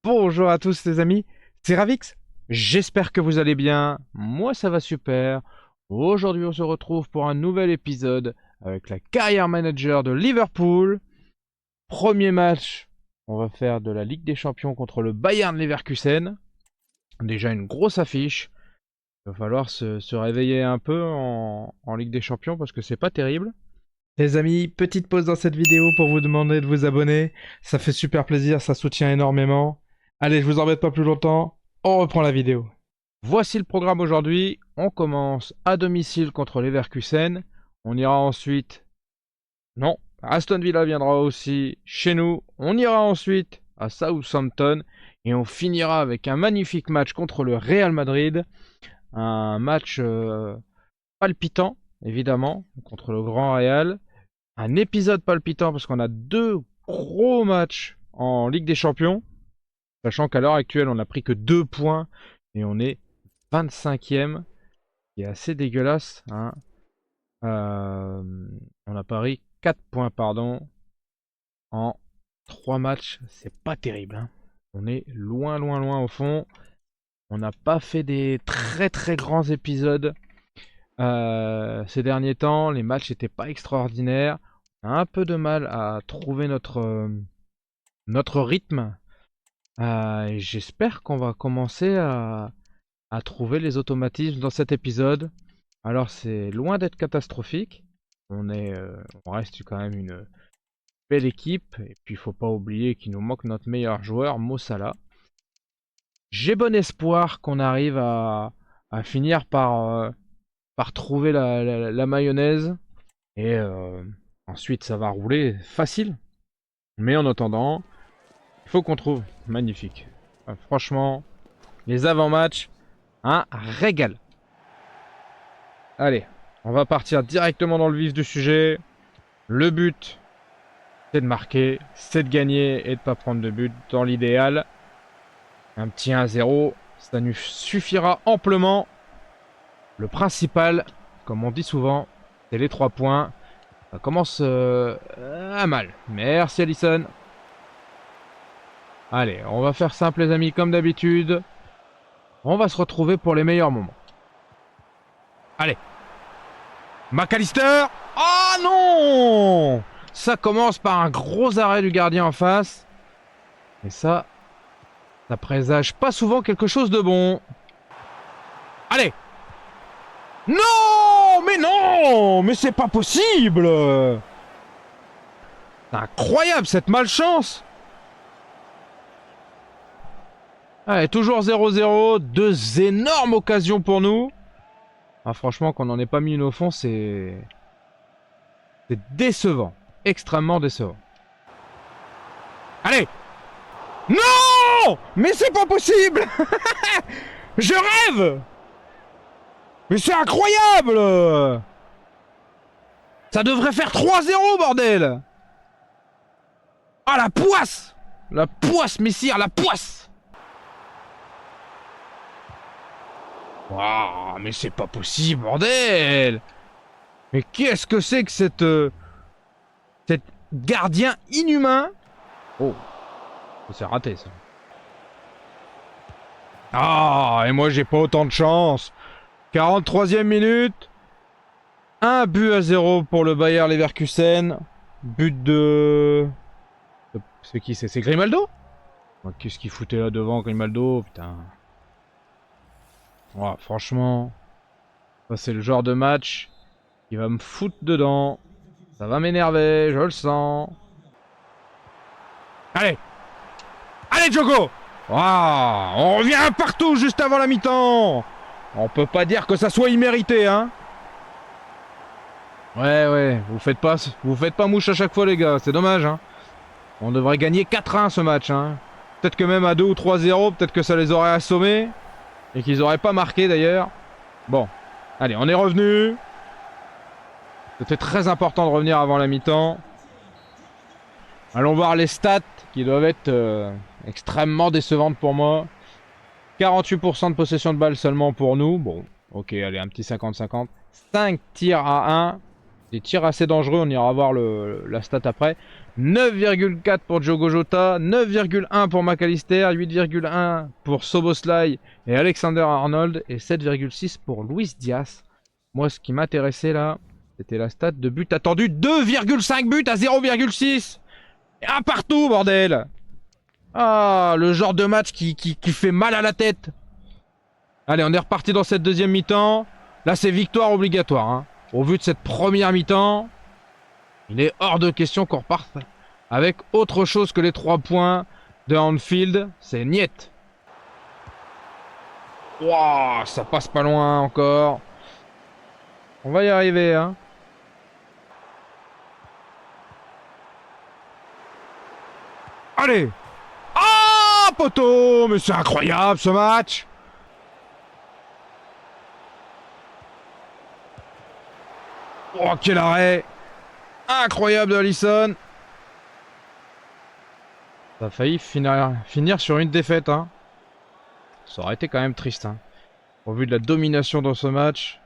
Bonjour à tous les amis, c'est Ravix, j'espère que vous allez bien, moi ça va super. Aujourd'hui on se retrouve pour un nouvel épisode avec la carrière manager de Liverpool. Premier match, on va faire de la Ligue des Champions contre le Bayern Leverkusen. Déjà une grosse affiche, il va falloir se réveiller un peu en Ligue des Champions parce que c'est pas terrible. Les amis, petite pause dans cette vidéo pour vous demander de vous abonner. Ça fait super plaisir, ça soutient énormément. Allez, je vous embête pas plus longtemps, on reprend la vidéo. Voici le programme aujourd'hui. On commence à domicile contre Leverkusen. On ira ensuite... Non, Aston Villa viendra aussi chez nous. On ira ensuite à Southampton. Et on finira avec un magnifique match contre le Real Madrid. Un match palpitant, évidemment, contre le Grand Real. Un épisode palpitant parce qu'on a deux gros matchs en Ligue des Champions. Sachant qu'à l'heure actuelle, on n'a pris que 2 points et on est 25e, qui est assez dégueulasse. Hein. On a pris 4 points pardon, en 3 matchs. C'est pas terrible. Hein. On est loin, loin, loin au fond. On n'a pas fait des très, très grands épisodes ces derniers temps. Les matchs n'étaient pas extraordinaires. On a un peu de mal à trouver notre rythme. Et j'espère qu'on va commencer à trouver les automatismes dans cet épisode. Alors c'est loin d'être catastrophique. On reste quand même une belle équipe. Et puis il faut pas oublier qu'il nous manque notre meilleur joueur, Mo Salah. J'ai bon espoir qu'on arrive à finir par trouver la mayonnaise. Et ensuite ça va rouler facile. Mais en attendant, il faut qu'on trouve. Magnifique. Franchement, les avant-matchs, un régal. Allez, on va partir directement dans le vif du sujet. Le but, c'est de marquer, c'est de gagner et de ne pas prendre de but dans l'idéal. Un petit 1-0, ça nous suffira amplement. Le principal, comme on dit souvent, c'est les 3 points. Ça commence à mal. Merci Alisson. Allez, on va faire simple les amis comme d'habitude. On va se retrouver pour les meilleurs moments. Allez. McAllister. Ah non! Ça commence par un gros arrêt du gardien en face. Et ça présage pas souvent quelque chose de bon. Allez! Non! Mais non! Mais c'est pas possible! C'est incroyable cette malchance! Allez, toujours 0-0. Deux énormes occasions pour nous. Ah, franchement, qu'on n'en ait pas mis une au fond, c'est décevant. Extrêmement décevant. Allez! Non! Mais c'est pas possible! Je rêve! Mais c'est incroyable! Ça devrait faire 3-0, bordel! Ah, la poisse! La poisse, messire, la poisse! Waouh, mais c'est pas possible, bordel! Mais qu'est-ce que c'est que cette gardien inhumain? Oh, c'est raté ça. Ah, et moi j'ai pas autant de chance. 43e minute. 1-0 pour le Bayer Leverkusen. But de... C'est qui? C'est Grimaldo? Qu'est-ce qu'il foutait là devant, Grimaldo? Putain. Oh, franchement, ça c'est le genre de match qui va me foutre dedans. Ça va m'énerver, je le sens. Allez! Allez, Diogo! Ah, on revient partout juste avant la mi-temps. On peut pas dire que ça soit immérité, hein. Ouais, vous faites pas mouche à chaque fois, les gars. C'est dommage, hein. On devrait gagner 4-1 ce match, hein. Peut-être que même à 2 ou 3-0, peut-être que ça les aurait assommés. Et qu'ils auraient pas marqué, d'ailleurs. Bon, allez, on est revenu. C'était très important de revenir avant la mi-temps. Allons voir les stats qui doivent être extrêmement décevantes pour moi. 48% de possession de balle seulement pour nous. Bon, ok, allez, un petit 50-50. 5 tirs à 1. Des tirs assez dangereux, on ira voir la stat après. 9,4 pour Diogo Jota, 9,1 pour McAllister, 8,1 pour Szoboszlai et Alexander-Arnold et 7,6 pour Luis Diaz. Moi, ce qui m'intéressait là, c'était la stat de but attendu. 2,5 buts à 0,6. Un partout, bordel. Ah, le genre de match qui fait mal à la tête. Allez, on est reparti dans cette deuxième mi-temps. Là, c'est victoire obligatoire. Hein. Au vu de cette première mi-temps, il est hors de question qu'on reparte avec autre chose que les 3 points de Anfield. C'est niet. Wouah, ça passe pas loin encore. On va y arriver, hein. Allez. Ah, poteau. Mais c'est incroyable, ce match. Oh, quel arrêt. Incroyable de Alisson. Ça a failli finir sur une défaite, hein. Ça aurait été quand même triste, hein. Au vu de la domination dans ce match,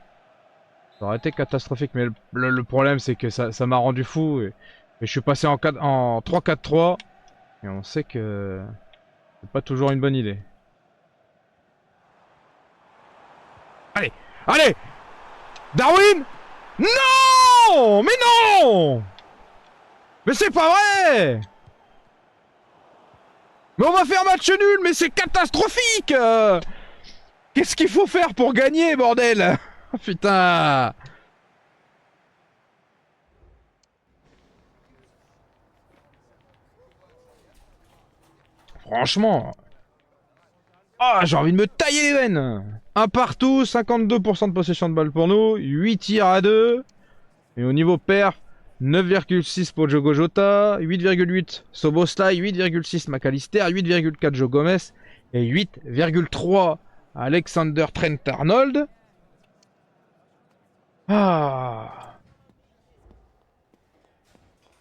ça aurait été catastrophique. Mais le problème, c'est que ça m'a rendu fou. Et je suis passé en 3-4-3. Et on sait que c'est pas toujours une bonne idée. Allez, allez, Darwin. Non! Mais non! Mais c'est pas vrai! Mais on va faire match nul, mais c'est catastrophique! Qu'est-ce qu'il faut faire pour gagner, bordel? Putain! Franchement... Ah, j'ai envie de me tailler les veines! Un partout, 52% de possession de balle pour nous, 8 tirs à 2. Et au niveau perf, 9,6 pour Diogo Jota, 8,8 Szoboszlai, 8,6 McAllister, 8,4 Joe Gomez et 8,3 Alexander Trent-Arnold. Ah.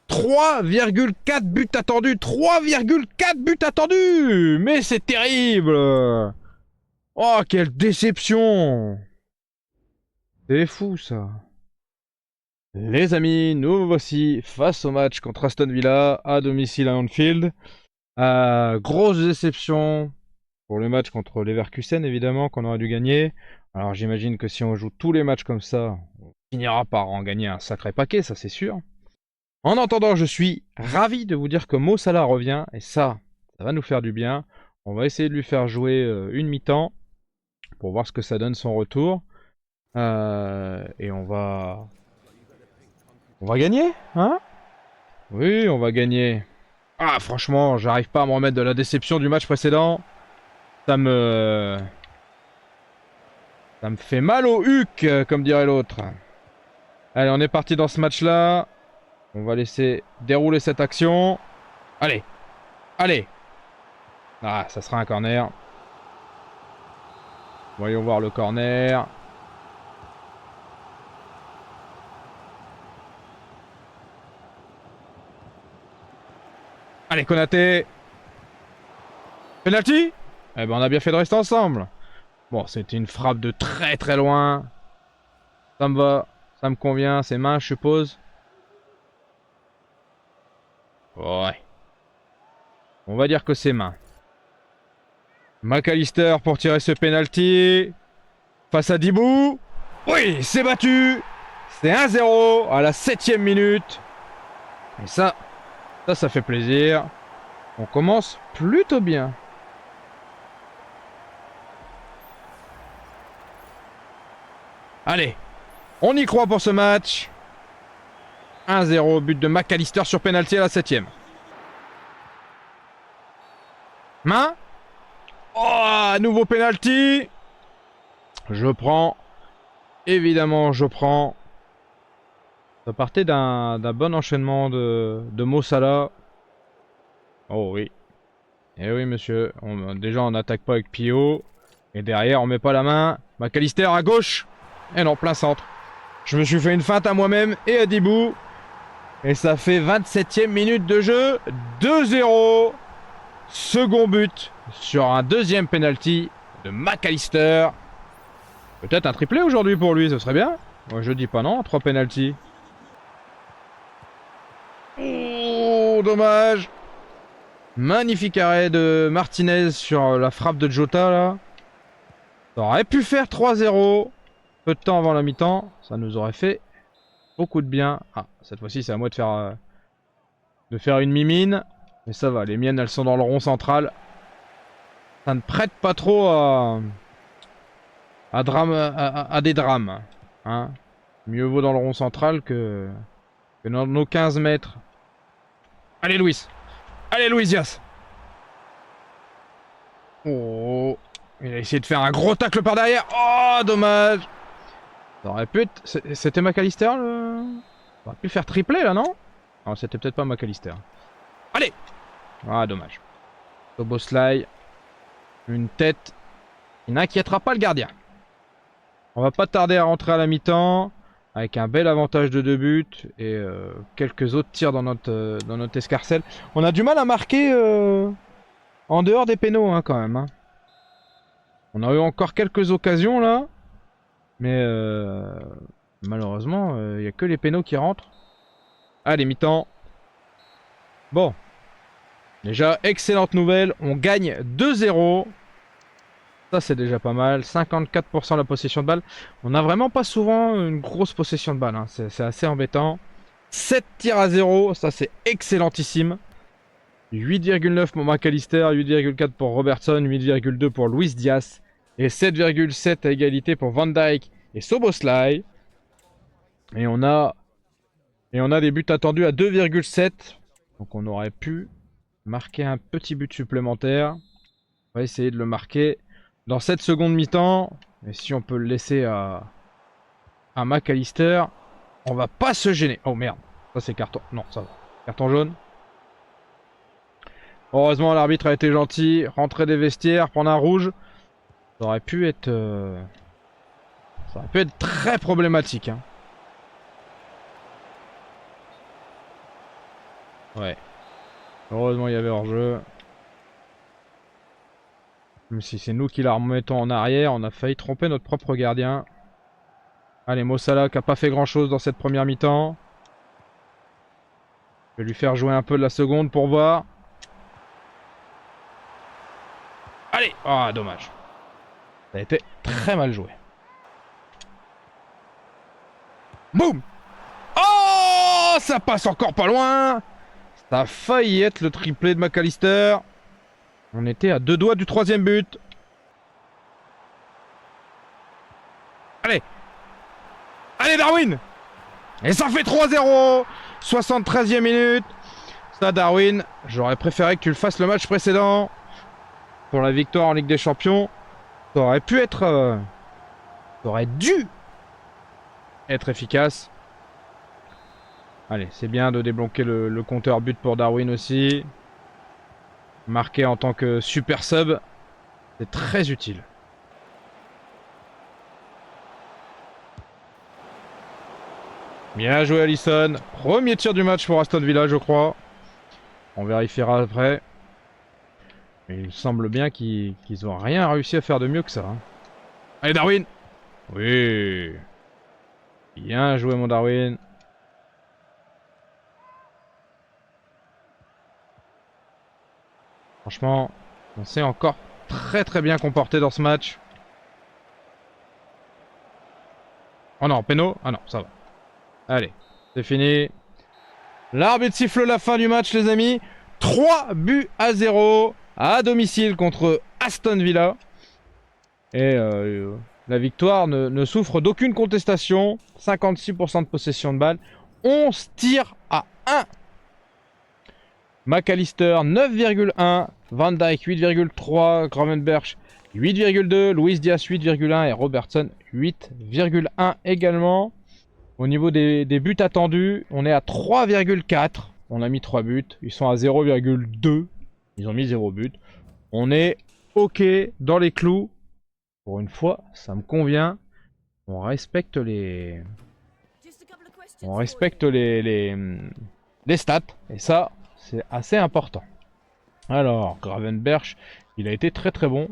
3,4 buts attendus, 3,4 buts attendus. Mais c'est terrible. Oh, quelle déception. C'est fou ça. Les amis, nous voici face au match contre Aston Villa à domicile à Anfield. Grosse déception pour le match contre Leverkusen, évidemment, qu'on aurait dû gagner. Alors j'imagine que si on joue tous les matchs comme ça, on finira par en gagner un sacré paquet, ça c'est sûr. En attendant, je suis ravi de vous dire que Mo Salah revient, et ça va nous faire du bien. On va essayer de lui faire jouer une mi-temps pour voir ce que ça donne son retour. Et on va gagner, hein? Oui, on va gagner. Ah, franchement, j'arrive pas à me remettre de la déception du match précédent. Ça me fait mal au huc, comme dirait l'autre. Allez, on est parti dans ce match-là. On va laisser dérouler cette action. Allez, allez. Ah, ça sera un corner. Voyons voir le corner. Allez, Konaté. Penalty. Eh ben, on a bien fait de rester ensemble. Bon, c'était une frappe de très très loin. Ça me va. Ça me convient. C'est main, je suppose. Ouais. On va dire que c'est main. McAllister pour tirer ce penalty. Face à Dibou. Oui, c'est battu. C'est 1-0 à la 7ème minute. Et ça fait plaisir. On commence plutôt bien. Allez, on y croit pour ce match. 1-0, but de McAllister sur penalty à la 7ème. Main. Oh, nouveau penalty. Je prends. Évidemment, je prends. Ça partait d'un bon enchaînement de Mo Salah. Oh oui. Eh oui, monsieur. Déjà, on n'attaque pas avec Pio. Et derrière, on met pas la main. McAllister à gauche. Et non, plein centre. Je me suis fait une feinte à moi-même et à Dibou. Et ça fait 27ème minute de jeu. 2-0. Second but sur un deuxième penalty de McAllister. Peut-être un triplé aujourd'hui pour lui, ce serait bien. Moi je dis pas non, 3 penalties. Oh, Oh, dommage. Magnifique arrêt de Martinez sur la frappe de Jota, là. Ça aurait pu faire 3-0. Peu de temps avant la mi-temps. Ça nous aurait fait beaucoup de bien. Ah, cette fois-ci, c'est à moi de faire une mimine. Mais ça va, les miennes, elles sont dans le rond central. Ça ne prête pas trop à des drames. Hein. Mieux vaut dans le rond central que dans nos 15 mètres. Allez, Luis. Allez, Luis Diaz. Oh. Il a essayé de faire un gros tacle par derrière. Oh, dommage. Ça aurait pu être... C'était McAllister, le... Ça aurait pu faire triplé, là, non? Non, c'était peut-être pas McAllister. Allez. Ah, dommage. Szoboszlai. Une tête qui n'inquiétera pas le gardien. On va pas tarder à rentrer à la mi-temps. Avec un bel avantage de 2 buts. Et quelques autres tirs dans notre escarcelle. On a du mal à marquer en dehors des pénaux, hein, quand même. Hein. On a eu encore quelques occasions, là. Mais malheureusement, il n'y a que les pénaux qui rentrent. Allez, mi-temps. Bon. Déjà, excellente nouvelle. On gagne 2-0. Ça, c'est déjà pas mal. 54% la possession de balle. On n'a vraiment pas souvent une grosse possession de balle. Hein. C'est assez embêtant. 7 tirs à 0. Ça, c'est excellentissime. 8,9 pour McAllister. 8,4 pour Robertson. 8,2 pour Luis Diaz. Et 7,7 à égalité pour Van Dijk et Szoboszlai. Et on a des buts attendus à 2,7. Donc on aurait pu marquer un petit but supplémentaire. On va essayer de le marquer dans cette seconde mi-temps. Et si on peut le laisser à McAllister, on va pas se gêner. Oh merde, ça c'est carton. Non, ça va. Carton jaune. Heureusement l'arbitre a été gentil. Rentrer des vestiaires, prendre un rouge. Ça aurait pu être très problématique. Hein. Ouais. Heureusement il y avait hors-jeu. Même si c'est nous qui la remettons en arrière, on a failli tromper notre propre gardien. Allez, Mo Salah qui n'a pas fait grand chose dans cette première mi-temps. Je vais lui faire jouer un peu de la seconde pour voir. Allez! Ah, dommage. Ça a été très mal joué. Boum! Oh! Ça passe encore pas loin! Ça a failli être le triplé de McAllister. On était à 2 doigts du 3e but. Allez! Allez, Darwin! Et ça fait 3-0! 73e minute. Ça, Darwin, j'aurais préféré que tu le fasses le match précédent. Pour la victoire en Ligue des Champions. Ça aurait pu être... ça aurait dû être efficace. Allez, c'est bien de débloquer le compteur but pour Darwin aussi. Marqué en tant que super sub. C'est très utile. Bien joué Alisson. Premier tir du match pour Aston Villa, je crois. On vérifiera après. Mais il semble bien qu'ils n'ont rien réussi à faire de mieux que ça. Hein. Allez Darwin! Oui! Bien joué mon Darwin. Franchement, on s'est encore très bien comporté dans ce match. Oh non, péno? Ah non, ça va. Allez, c'est fini. L'arbitre siffle la fin du match les amis. 3-0 à domicile contre Aston Villa. Et la victoire ne souffre d'aucune contestation. 56% de possession de balle. 11 tirs à 1. McAllister 9,1. Van Dijk 8,3. Gravenberch 8,2. Luis Diaz 8,1. Et Robertson 8,1 également. Au niveau des buts attendus, on est à 3,4. On a mis 3 buts. Ils sont à 0,2. Ils ont mis 0 but. On est OK dans les clous. Pour une fois, ça me convient. On respecte les... On respecte les stats. Et ça, c'est assez important. Alors, Gravenberch, il a été très bon.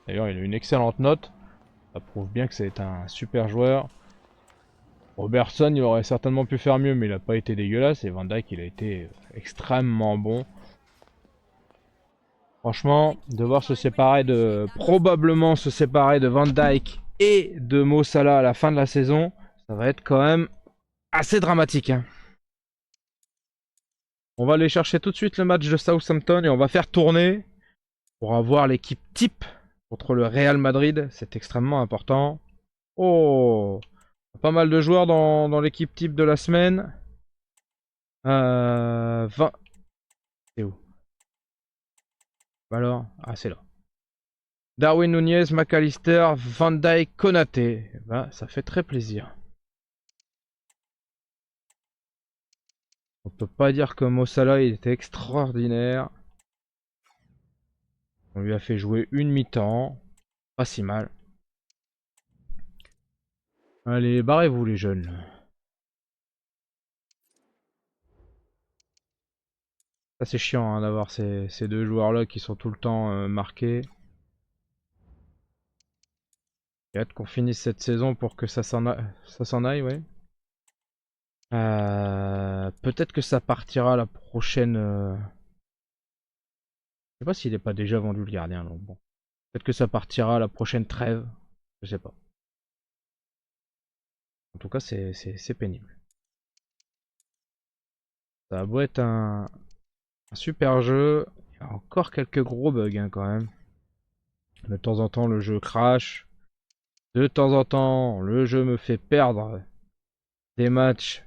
D'ailleurs, il a une excellente note. Ça prouve bien que c'est un super joueur. Robertson, il aurait certainement pu faire mieux, mais il a pas été dégueulasse. Et Van Dijk, il a été extrêmement bon. Franchement, devoir se séparer de... probablement se séparer de Van Dijk et de Mo Salah à la fin de la saison, ça va être quand même assez dramatique, hein. On va aller chercher tout de suite le match de Southampton et on va faire tourner pour avoir l'équipe type contre le Real Madrid. C'est extrêmement important. Oh, pas mal de joueurs dans l'équipe type de la semaine. 20... C'est où? Alors, ah c'est là. Darwin Nunez, McAllister, Van Dijk, Konaté. Ben, ça fait très plaisir. On peut pas dire que Mo Salah il était extraordinaire. On lui a fait jouer une mi-temps. Pas si mal. Allez, barrez-vous les jeunes. Ça c'est chiant hein, d'avoir ces deux joueurs là qui sont tout le temps marqués. J'ai hâte qu'on finisse cette saison pour que ça s'en aille, ouais. Peut-être que ça partira la prochaine... Je sais pas s'il n'est pas déjà vendu le gardien. Donc bon. Peut-être que ça partira à la prochaine trêve. Je sais pas. En tout cas, c'est pénible. Ça a beau être un super jeu. Il y a encore quelques gros bugs hein, quand même. De temps en temps, le jeu crash. De temps en temps, le jeu me fait perdre des matchs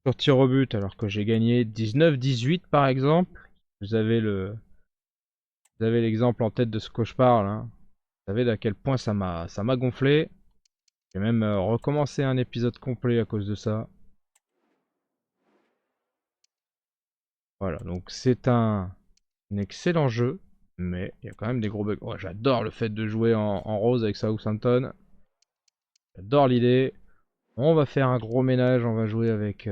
sur tir au but alors que j'ai gagné 19-18 par exemple. Vous avez l'exemple en tête de ce que je parle. Hein. Vous savez à quel point ça m'a gonflé. J'ai même recommencé un épisode complet à cause de ça. Voilà, donc c'est un excellent jeu, mais il y a quand même des gros bugs. Oh, j'adore le fait de jouer en rose avec Southampton. J'adore l'idée. On va faire un gros ménage, on va jouer avec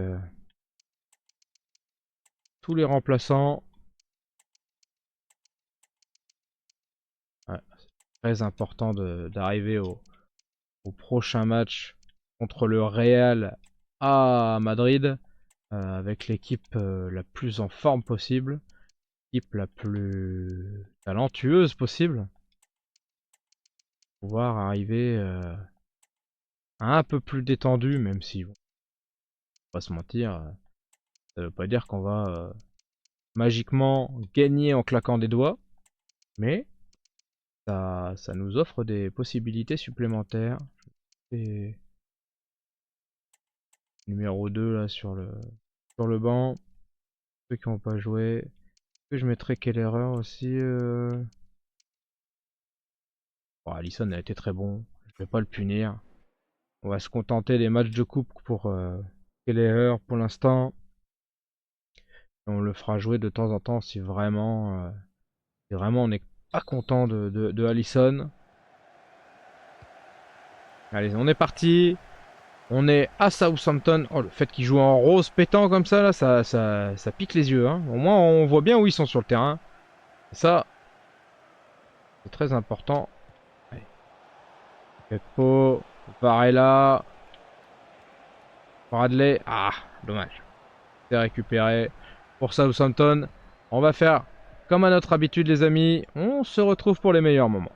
tous les remplaçants. Ouais, c'est très important d'arriver au prochain match contre le Real à Madrid avec l'équipe la plus en forme possible, l'équipe la plus talentueuse possible, pouvoir arriver un peu plus détendu, même si, bon, pas se mentir, ça veut pas dire qu'on va magiquement gagner en claquant des doigts, mais ça nous offre des possibilités supplémentaires. Et numéro 2 là sur le banc, ceux qui n'ont pas joué. Que je mettrais quelle erreur aussi bon, Alisson a été très bon, je vais pas le punir. On va se contenter des matchs de coupe pour quelle erreur pour l'instant. On le fera jouer de temps en temps si vraiment on n'est pas content de Alisson. Allez, on est parti. On est à Southampton. Oh, le fait qu'ils jouent en rose pétant comme ça, là, ça pique les yeux. Hein. Au moins, on voit bien où ils sont sur le terrain. Et ça, c'est très important. Allez. Kepo, Varela, Bradley. Ah, dommage. C'est récupéré pour Southampton. On va faire comme à notre habitude, les amis. On se retrouve pour les meilleurs moments.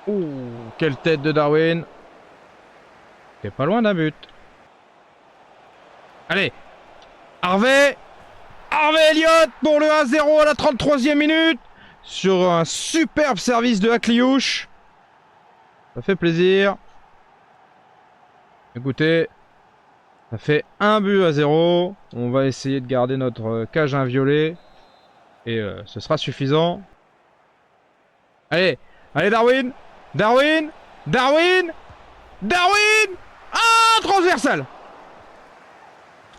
Ouh, quelle tête de Darwin. T'es pas loin d'un but. Allez, Harvey Elliott pour le 1-0 à la 33e minute. Sur un superbe service de Akliouche. Ça fait plaisir. Écoutez, ça fait 1-0. On va essayer de garder notre cage inviolée. Et ce sera suffisant. Allez, allez Darwin. Ah, transversal.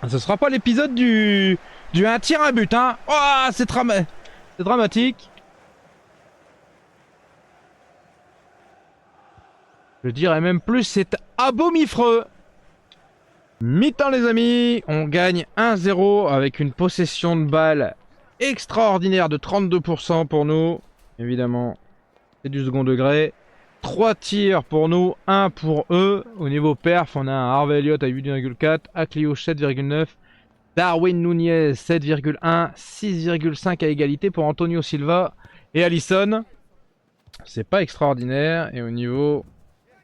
Ce sera pas l'épisode du 1 tir à but, hein. Oh, c'est dramatique. Je dirais même plus, c'est abomifreux. Mi-temps, les amis. On gagne 1-0 avec une possession de balle extraordinaire de 32% pour nous. Évidemment, c'est du second degré. 3 tirs pour nous, 1 pour eux. Au niveau perf, on a un Harvey Elliott à 8,4, Akliouche 7,9, Darwin Nunez 7,1, 6,5 à égalité pour Antonio Silva et Alisson. C'est pas extraordinaire. Et au niveau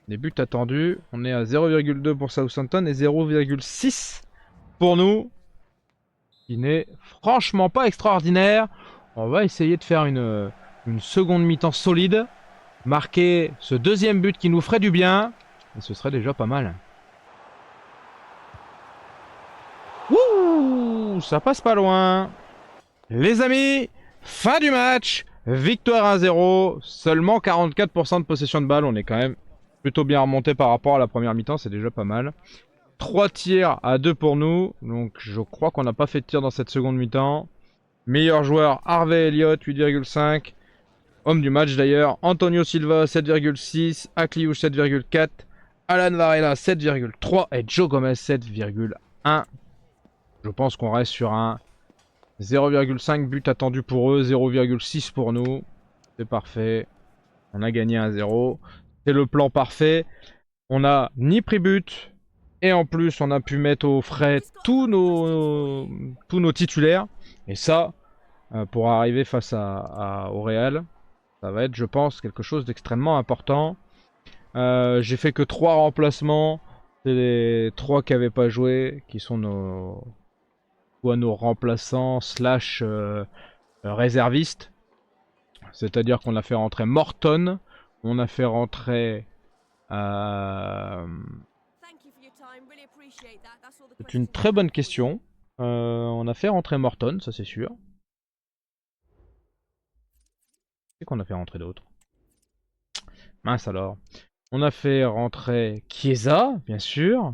des buts attendus, on est à 0,2 pour Southampton et 0,6 pour nous. Qui n'est franchement pas extraordinaire. On va essayer de faire une seconde mi-temps solide. Marquer ce deuxième but qui nous ferait du bien. Et ce serait déjà pas mal. Ouh, ça passe pas loin. Les amis, fin du match. Victoire 1-0. Seulement 44% de possession de balle. On est quand même plutôt bien remonté par rapport à la première mi-temps. C'est déjà pas mal. 3 tirs à 2 pour nous. Donc je crois qu'on n'a pas fait de tir dans cette seconde mi-temps. Meilleur joueur, Harvey Elliott, 8,5. Homme du match d'ailleurs, Antonio Silva, 7,6. Akliouche, 7,4. Alan Varela, 7,3. Et Joe Gomez, 7,1. Je pense qu'on reste sur un 0,5 but attendu pour eux, 0,6 pour nous. C'est parfait. On a gagné 1-0. C'est le plan parfait. On n'a ni pris but. Et en plus, on a pu mettre au frais tous nos titulaires. Et ça, pour arriver face au Real, ça va être, je pense, quelque chose d'extrêmement important. J'ai fait que 3 remplacements. C'est les 3 qui n'avaient pas joué, qui sont soit nos remplaçants slash réservistes. C'est-à-dire qu'on a fait rentrer Morton, on a fait rentrer... C'est une très bonne question. On a fait rentrer Morton, ça c'est sûr. Qu'est-ce qu'on a fait rentrer d'autres? Mince alors. On a fait rentrer Chiesa, bien sûr.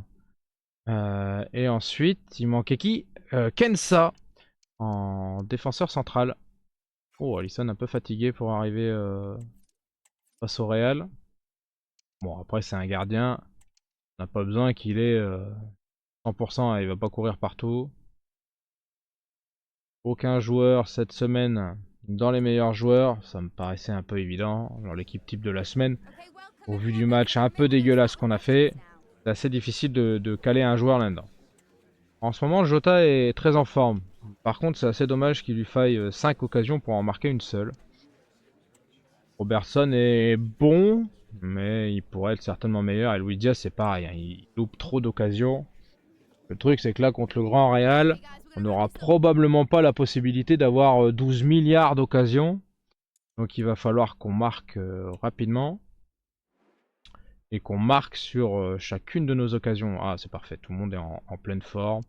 Et ensuite, il manquait qui? Kensa, en défenseur central. Oh, Alisson un peu fatigué pour arriver face au Real. Bon, après c'est un gardien. On n'a pas besoin qu'il ait 100%, il va pas courir partout. Aucun joueur cette semaine dans les meilleurs joueurs, ça me paraissait un peu évident. Genre l'équipe type de la semaine, au vu du match un peu dégueulasse qu'on a fait, c'est assez difficile de caler un joueur là-dedans. En ce moment, Jota est très en forme. Par contre, c'est assez dommage qu'il lui faille 5 occasions pour en marquer une seule. Robertson est bon, mais il pourrait être certainement meilleur. Et Luis Diaz, c'est pareil, hein, il loupe trop d'occasions. Le truc, c'est que là, contre le Grand Real, on n'aura probablement pas la possibilité d'avoir 12 milliards d'occasions. Donc il va falloir qu'on marque rapidement. Et qu'on marque sur chacune de nos occasions. Ah, c'est parfait, tout le monde est en pleine forme.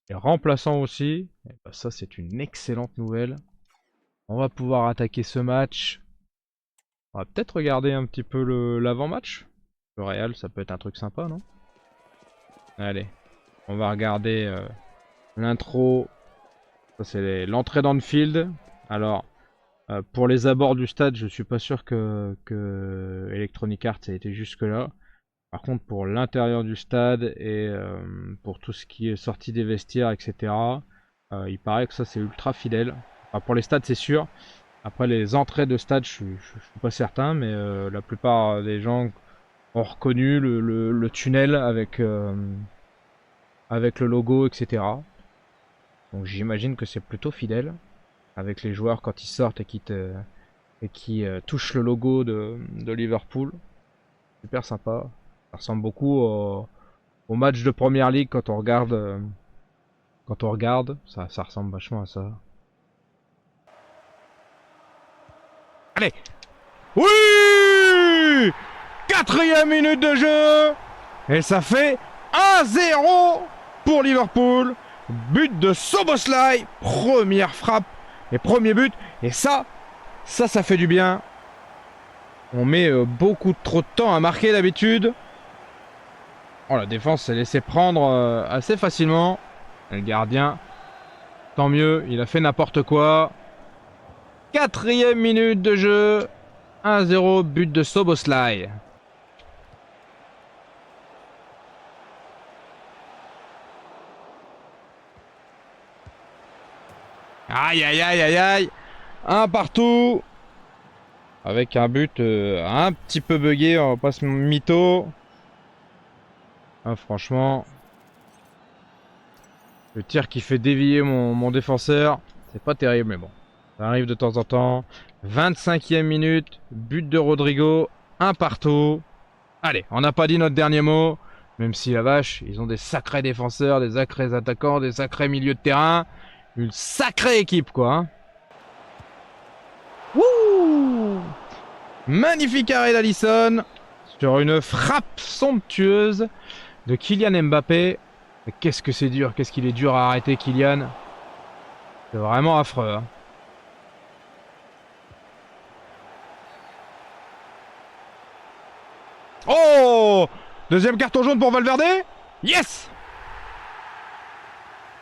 Et remplaçant aussi, et bah ça c'est une excellente nouvelle. On va pouvoir attaquer ce match. On va peut-être regarder un petit peu l'avant-match. Le Real, ça peut être un truc sympa, non? Allez, on va regarder l'intro. Ça c'est l'entrée dans le field. Alors, pour les abords du stade, je suis pas sûr que Electronic Arts ait été jusque là. Par contre, pour l'intérieur du stade et pour tout ce qui est sorti des vestiaires, etc., il paraît que ça c'est ultra fidèle. Enfin, pour les stades, c'est sûr. Après, les entrées de stade, je suis pas certain, mais la plupart des gens ont reconnu le tunnel avec le logo, etc. Donc j'imagine que c'est plutôt fidèle avec les joueurs quand ils sortent et qui touchent le logo de Liverpool. Super sympa. Ça ressemble beaucoup au match de Première Ligue quand on regarde. Ça ressemble vachement à ça. Allez! Oui! 4e minute de jeu! Et ça fait 1-0 pour Liverpool. But de Szoboszlai. Première frappe et premier but. Et ça fait du bien. On met beaucoup trop de temps à marquer d'habitude. Oh, la défense s'est laissée prendre assez facilement. Et le gardien, tant mieux, il a fait n'importe quoi. 4e minute de jeu. 1-0, but de Szoboszlai. Aïe aïe aïe aïe aïe. Un partout. avec un but un petit peu buggé, on va pas se mytho. Ah, franchement, le tir qui fait dévier mon défenseur, c'est pas terrible, mais bon, ça arrive de temps en temps. 25e minute, but de Rodrigo, un partout. Allez, on n'a pas dit notre dernier mot, même si la vache, ils ont des sacrés défenseurs, des sacrés attaquants, des sacrés milieux de terrain. Une sacrée équipe, quoi. Hein. Wouh! Magnifique arrêt d'Alisson sur une frappe somptueuse de Kylian Mbappé. Mais qu'est-ce que c'est dur, qu'est-ce qu'il est dur à arrêter, Kylian. C'est vraiment affreux. Hein. Oh! Deuxième carton jaune pour Valverde. Yes!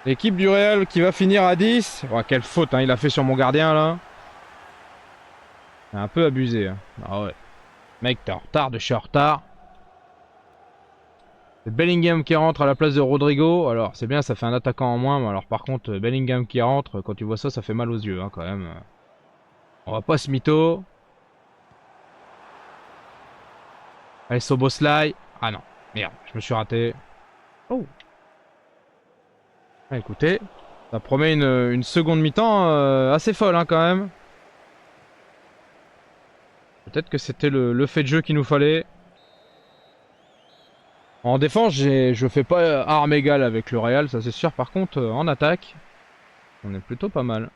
L'équipe du Real qui va finir à 10. Oh, quelle faute hein, il a fait sur mon gardien là. C'est un peu abusé. Hein. Ah ouais. Mec, t'es en retard de chez en retard. C'est Bellingham qui rentre à la place de Rodrigo. Alors c'est bien, ça fait un attaquant en moins. Mais alors par contre, Bellingham qui rentre, quand tu vois ça, ça fait mal aux yeux hein, quand même. On va pas se mytho. Allez, Soboslai. Ah non, merde, je me suis raté. Oh. Ah, écoutez, ça promet une seconde mi-temps assez folle hein, quand même. Peut-être que c'était le fait de jeu qu'il nous fallait. En défense, je fais pas arme égale avec le Real, ça c'est sûr. Par contre, en attaque, on est plutôt pas mal.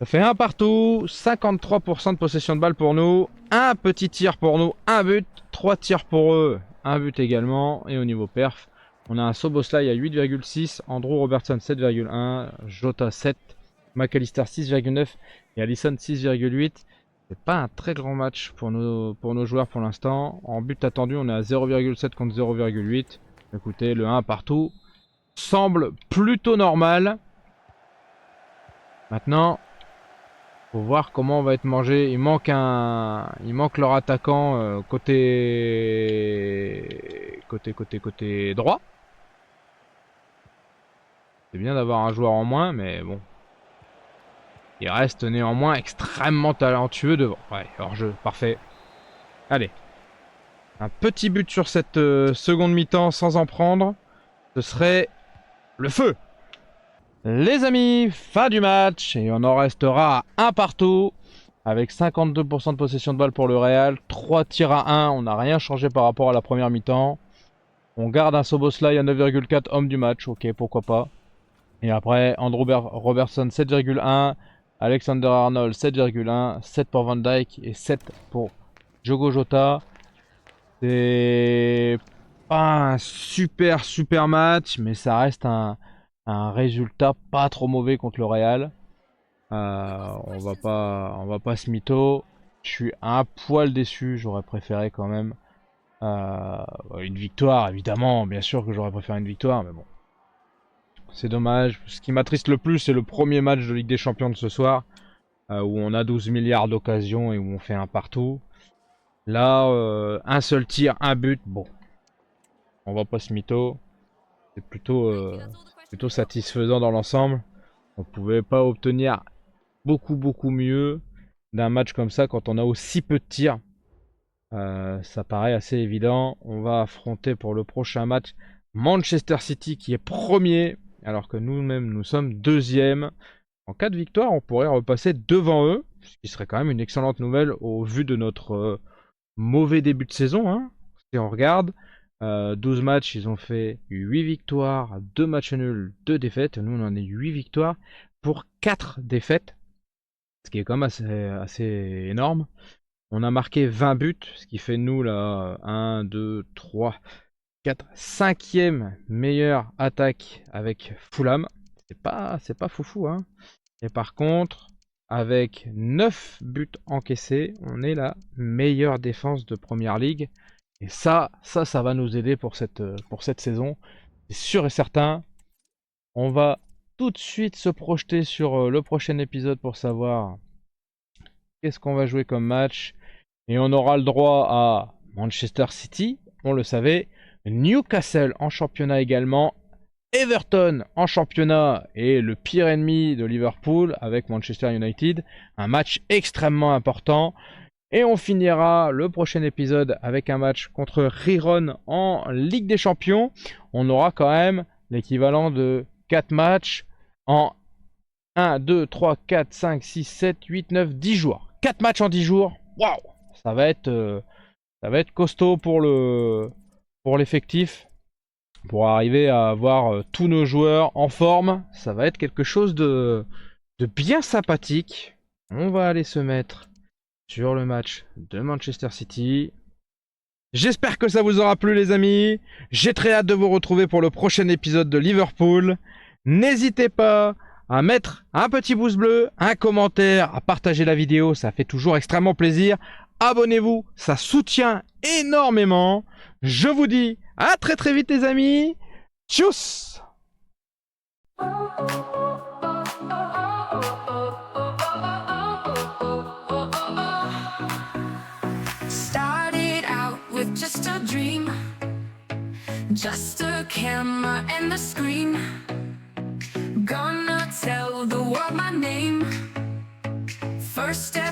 Ça fait un partout, 53% de possession de balle pour nous, un petit tir pour nous, un but, 3 tirs pour eux, un but également. Et au niveau perf, on a un Soboslai à 8,6, Andrew Robertson 7,1, Jota 7, McAllister 6,9 et Alisson 6,8. C'est pas un très grand match pour nos joueurs pour l'instant. En but attendu, on est à 0,7 contre 0,8. Écoutez, le 1 partout semble plutôt normal. Maintenant, faut voir comment on va être mangé. Il manque leur attaquant côté droit. C'est bien d'avoir un joueur en moins, mais bon. Il reste néanmoins extrêmement talentueux devant. Ouais, hors jeu, parfait. Allez. Un petit but sur cette seconde mi-temps sans en prendre. Ce serait le feu. Les amis, fin du match. Et on en restera à un partout. Avec 52% de possession de balle pour le Real. 3 tirs à 1. On n'a rien changé par rapport à la première mi-temps. On garde un Soboslai à 9,4 homme du match. Ok, pourquoi pas. Et après, Andrew Robertson 7,1. Alexander Arnold 7,1. 7 pour Van Dijk et 7 pour Diogo Jota. C'est pas un super match, mais ça reste un résultat pas trop mauvais contre le Real. On va pas se mytho. Je suis un poil déçu, j'aurais préféré quand même une victoire, évidemment, bien sûr que j'aurais préféré une victoire, mais bon. C'est dommage. Ce qui m'attriste le plus, c'est le premier match de Ligue des Champions de ce soir, où on a 12 milliards d'occasions et où on fait un partout. Là, un seul tir, un but, bon. On va pas se mytho. C'est plutôt satisfaisant dans l'ensemble. On pouvait pas obtenir beaucoup mieux d'un match comme ça quand on a aussi peu de tirs. Ça paraît assez évident. On va affronter pour le prochain match Manchester City qui est premier, alors que nous-mêmes nous sommes deuxième. En cas de victoire, on pourrait repasser devant eux, ce qui serait quand même une excellente nouvelle au vu de notre mauvais début de saison. Hein. Si on regarde, 12 matchs, ils ont fait 8 victoires, 2 matchs nuls, 2 défaites. Nous, on en a 8 victoires pour 4 défaites, ce qui est quand même assez énorme. On a marqué 20 buts, ce qui fait nous là 1, 2, 3, 4, 5e meilleure attaque avec Fulham. C'est pas foufou. Hein. Et par contre, avec 9 buts encaissés, on est la meilleure défense de Première Ligue. Et ça va nous aider pour cette saison. C'est sûr et certain. On va tout de suite se projeter sur le prochain épisode pour savoir qu'est-ce qu'on va jouer comme match. Et on aura le droit à Manchester City, on le savait. Newcastle en championnat également. Everton en championnat et le pire ennemi de Liverpool avec Manchester United. Un match extrêmement important. Et on finira le prochain épisode avec un match contre Riron en Ligue des Champions. On aura quand même l'équivalent de 4 matchs en 1, 2, 3, 4, 5, 6, 7, 8, 9, 10 jours. 4 matchs en 10 jours. Waouh! Ça va être costaud pour l'effectif. Pour arriver à avoir tous nos joueurs en forme, ça va être quelque chose de bien sympathique. On va aller se mettre sur le match de Manchester City. J'espère que ça vous aura plu les amis. J'ai très hâte de vous retrouver pour le prochain épisode de Liverpool. N'hésitez pas à mettre un petit pouce bleu, un commentaire, à partager la vidéo, ça fait toujours extrêmement plaisir. Abonnez-vous, ça soutient énormément. Je vous dis à très très vite les amis. Tchuss! Started out with just a dream, just a camera and the screen. Gonna tell the world my name. First step